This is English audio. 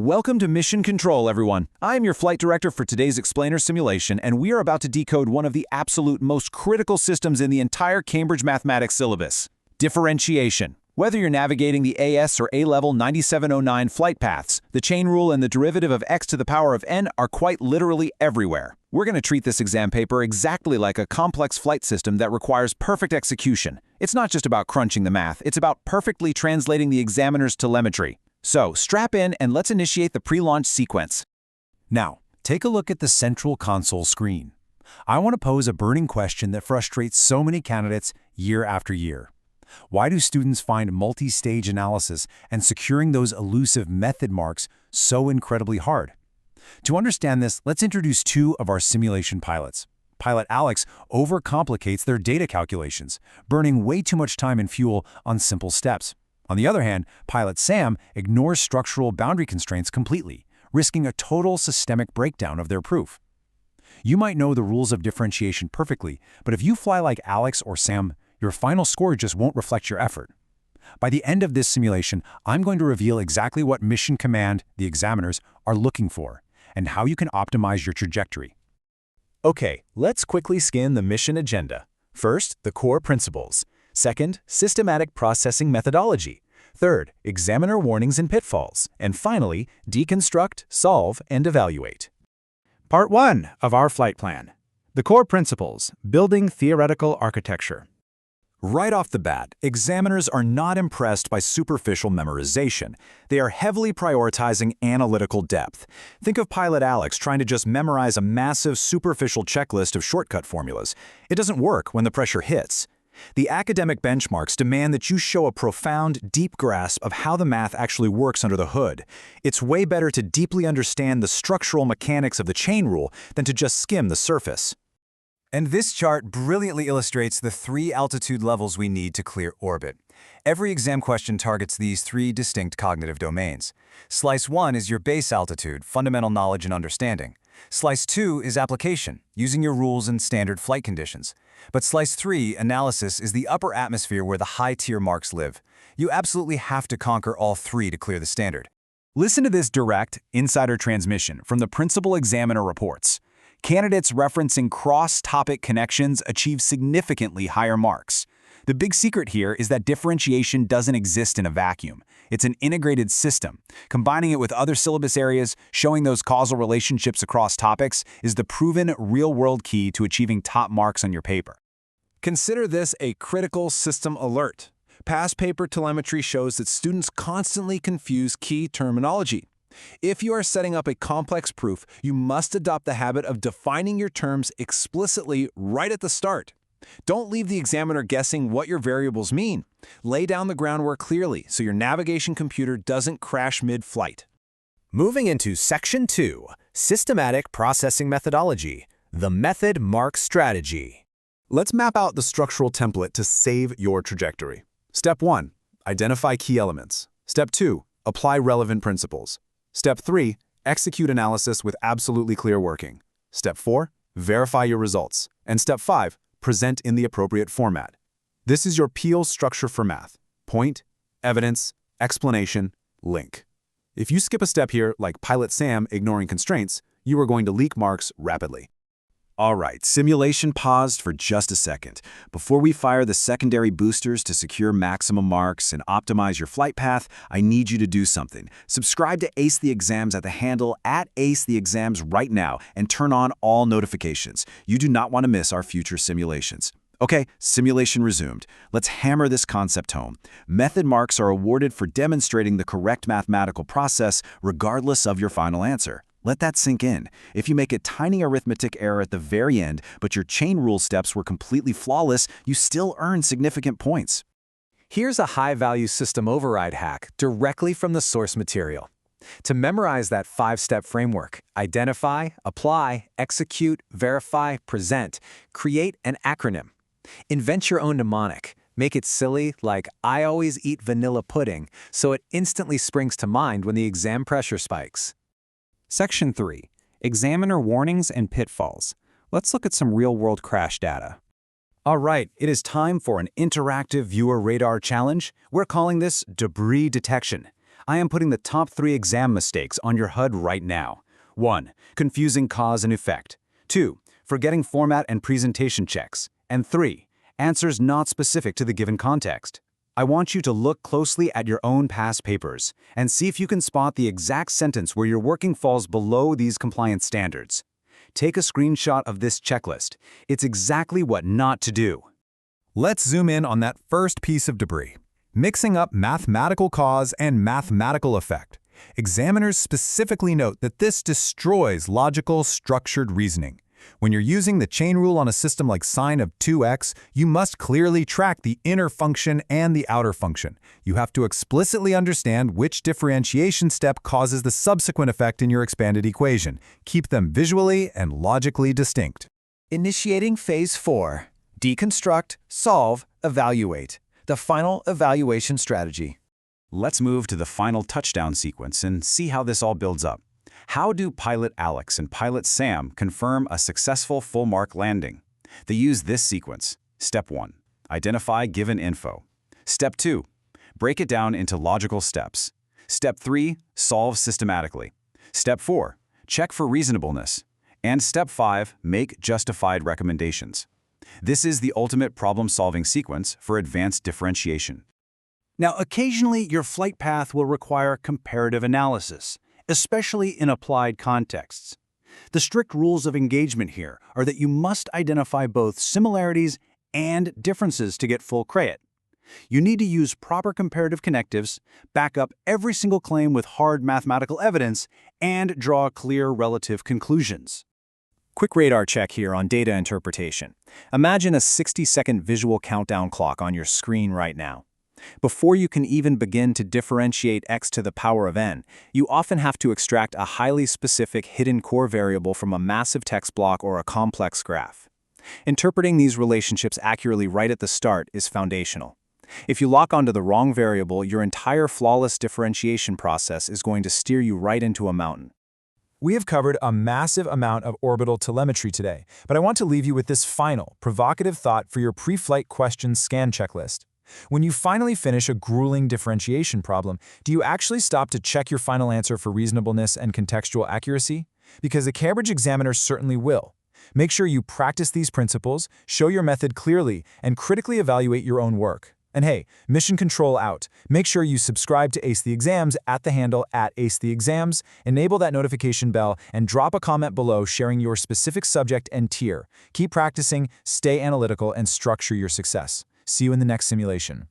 Welcome to Mission Control, everyone. I am your flight director for today's explainer simulation, and we are about to decode one of the absolute most critical systems in the entire Cambridge mathematics syllabus, differentiation. Whether you're navigating the AS or A-level 9709 flight paths, the chain rule and the derivative of x to the power of n are quite literally everywhere. We're going to treat this exam paper exactly like a complex flight system that requires perfect execution. It's not just about crunching the math, it's about perfectly translating the examiner's telemetry. So, strap in and let's initiate the pre-launch sequence. Now, take a look at the central console screen. I want to pose a burning question that frustrates so many candidates year after year. Why do students find multi-stage analysis and securing those elusive method marks so incredibly hard? To understand this, let's introduce two of our simulation pilots. Pilot Alex overcomplicates their data calculations, burning way too much time and fuel on simple steps. On the other hand, Pilot Sam ignores structural boundary constraints completely, risking a total systemic breakdown of their proof. You might know the rules of differentiation perfectly, but if you fly like Alex or Sam, your final score just won't reflect your effort. By the end of this simulation, I'm going to reveal exactly what Mission Command, the examiners, are looking for, and how you can optimize your trajectory. Okay, let's quickly scan the mission agenda. First, the core principles. Second, systematic processing methodology. Third, examiner warnings and pitfalls. And finally, deconstruct, solve, and evaluate. Part 1 of our flight plan. The core principles, building theoretical architecture. Right off the bat, examiners are not impressed by superficial memorization. They are heavily prioritizing analytical depth. Think of Pilot Alex trying to just memorize a massive superficial checklist of shortcut formulas. It doesn't work when the pressure hits. The academic benchmarks demand that you show a profound, deep grasp of how the math actually works under the hood. It's way better to deeply understand the structural mechanics of the chain rule than to just skim the surface. And this chart brilliantly illustrates the three altitude levels we need to clear orbit. Every exam question targets these three distinct cognitive domains. Slice 1 is your base altitude, fundamental knowledge and understanding. Slice 2 is application, using your rules and standard flight conditions. But Slice 3, analysis, is the upper atmosphere where the high-tier marks live. You absolutely have to conquer all three to clear the standard. Listen to this direct, insider transmission from the principal examiner reports. Candidates referencing cross-topic connections achieve significantly higher marks. The big secret here is that differentiation doesn't exist in a vacuum. It's an integrated system. Combining it with other syllabus areas, showing those causal relationships across topics, is the proven real-world key to achieving top marks on your paper. Consider this a critical system alert. Past paper telemetry shows that students constantly confuse key terminology. If you are setting up a complex proof, you must adopt the habit of defining your terms explicitly right at the start. Don't leave the examiner guessing what your variables mean. Lay down the groundwork clearly so your navigation computer doesn't crash mid-flight. Moving into Section 2, Systematic Processing Methodology, the Method Mark Strategy. Let's map out the structural template to save your trajectory. Step 1, identify key elements. Step 2, apply relevant principles. Step 3, execute analysis with absolutely clear working. Step 4, verify your results. And Step 5, present in the appropriate format. This is your Peel structure for math. Point, evidence, explanation, link. If you skip a step here, like Pilot Sam ignoring constraints, you are going to leak marks rapidly. All right, simulation paused for just a second. Before we fire the secondary boosters to secure maximum marks and optimize your flight path, I need you to do something. Subscribe to Ace the Exams at the handle @AceTheExams right now and turn on all notifications. You do not want to miss our future simulations. Okay, simulation resumed. Let's hammer this concept home. Method marks are awarded for demonstrating the correct mathematical process regardless of your final answer. Let that sink in. If you make a tiny arithmetic error at the very end, but your chain rule steps were completely flawless, you still earn significant points. Here's a high-value system override hack directly from the source material. To memorize that 5-step framework, identify, apply, execute, verify, present, create an acronym. Invent your own mnemonic. Make it silly, like I always eat vanilla pudding, so it instantly springs to mind when the exam pressure spikes. Section 3, Examiner Warnings and Pitfalls. Let's look at some real-world crash data. All right, it is time for an interactive viewer radar challenge. We're calling this debris detection. I am putting the top 3 exam mistakes on your HUD right now. 1. Confusing cause and effect. 2. Forgetting format and presentation checks. And 3. Answers not specific to the given context. I want you to look closely at your own past papers and see if you can spot the exact sentence where your working falls below these compliance standards. Take a screenshot of this checklist. It's exactly what not to do. Let's zoom in on that first piece of debris. Mixing up mathematical cause and mathematical effect. Examiners specifically note that this destroys logical, structured reasoning. When you're using the chain rule on a system like sine of 2x, you must clearly track the inner function and the outer function. You have to explicitly understand which differentiation step causes the subsequent effect in your expanded equation. Keep them visually and logically distinct. Initiating Phase 4. Deconstruct, solve, evaluate. The final evaluation strategy. Let's move to the final touchdown sequence and see how this all builds up. How do Pilot Alex and Pilot Sam confirm a successful full-mark landing? They use this sequence. Step 1. Identify given info. Step 2. Break it down into logical steps. Step 3. Solve systematically. Step 4. Check for reasonableness. And Step 5. Make justified recommendations. This is the ultimate problem-solving sequence for advanced differentiation. Now, occasionally, your flight path will require comparative analysis, especially in applied contexts. The strict rules of engagement here are that you must identify both similarities and differences to get full credit. You need to use proper comparative connectives, back up every single claim with hard mathematical evidence, and draw clear relative conclusions. Quick radar check here on data interpretation. Imagine a 60-second visual countdown clock on your screen right now. Before you can even begin to differentiate x to the power of n, you often have to extract a highly specific hidden core variable from a massive text block or a complex graph. Interpreting these relationships accurately right at the start is foundational. If you lock onto the wrong variable, your entire flawless differentiation process is going to steer you right into a mountain. We have covered a massive amount of orbital telemetry today, but I want to leave you with this final, provocative thought for your pre-flight questions scan checklist. When you finally finish a grueling differentiation problem, do you actually stop to check your final answer for reasonableness and contextual accuracy? Because the Cambridge examiner certainly will. Make sure you practice these principles, show your method clearly, and critically evaluate your own work. And hey, mission control out. Make sure you subscribe to Ace the Exams at the handle @AceTheExams, enable that notification bell, and drop a comment below sharing your specific subject and tier. Keep practicing, stay analytical, and structure your success. See you in the next simulation.